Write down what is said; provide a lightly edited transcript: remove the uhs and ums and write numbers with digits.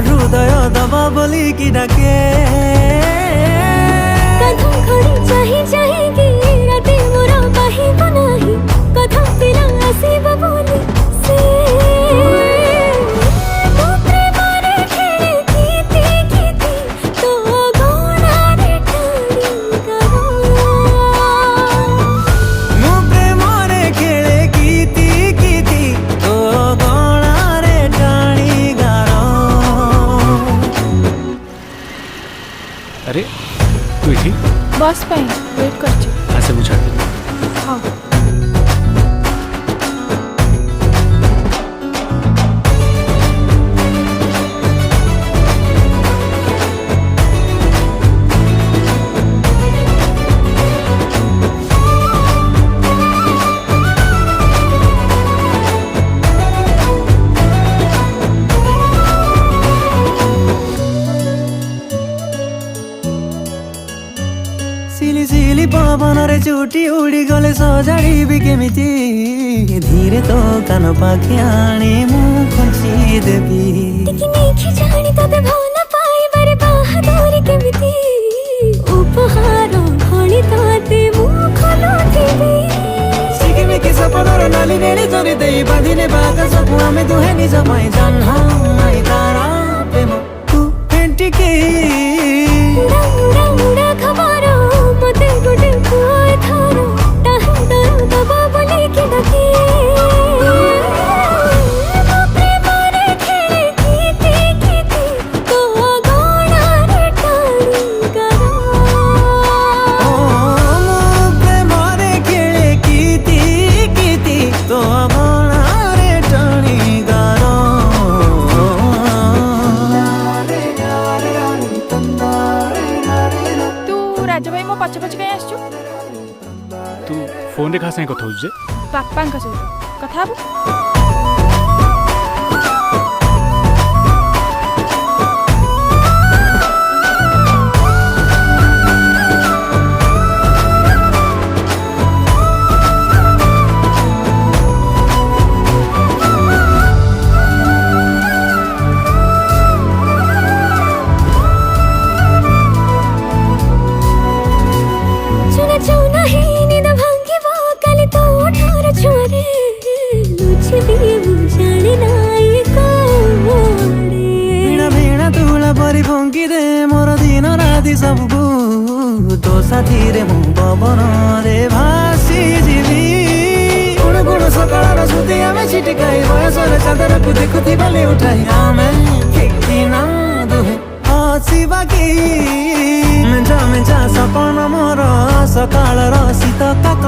हृदय दबा बोली कि डाके कथम खड़ी चाही चाही कि राते मोरा बाहिब नाही कथम पिला आसीब बोली से तू प्रेमरे खेळे गीती गीती तो गोणारे टाणी करो मु प्रेमरे खेळे गीती गीती तो गणारे टाणी गारो। अरे तू इथे बस ପାଇଁ वेट करछि। आसे ମୁଁ ଛାଡି हाँ सिली सिली पवन रे चुटी उड़ी गले सजाड़ी केमिति धीरे तो कान पाखे आनी मु खंची देवी टिकी नेखी जानी तते भल पाइबारे बाहादुरी केमिति उपहार भଳି तते मु खोलुथिबी सिकिमिकी सपनर नाली नेली चरी देई बांधिने बाका सबु आमे दुहे निज पाई जन्हा नाई तारा प्रेम तू फेंटिके उड़ा उड़ा खबर मते गोटे कुआए थारो टाहा दर दबा बोली कि डके मो प्रेमरे खेळे गीती गीती तो गोणारे टाणी करो मु प्रेमरे खेळे गीती गीती तो गणारे टाणी गारो। तू राजा भाई मो पछ पछ कहीं आसछु तू फोन रे खास कथा होजे बापांका सहित कथा हबु। चुना चुना ही निद भांगिब काली तो ठार छुआरे लुचिबी मु जाने नाई कोडे वीणा वीणा तुला परी फंकी दे मोर दिन राति सबको तो साथी रे मु पवन रे भासी जीवी गुण गुण सकाळ सुधी आमे छिटकाई बयसर चादर को देखुथि बाले उठाई आमे ठिकी ना दुहे हसी बाकी मेजा मेजा सपन मोर सकाळ शीत काक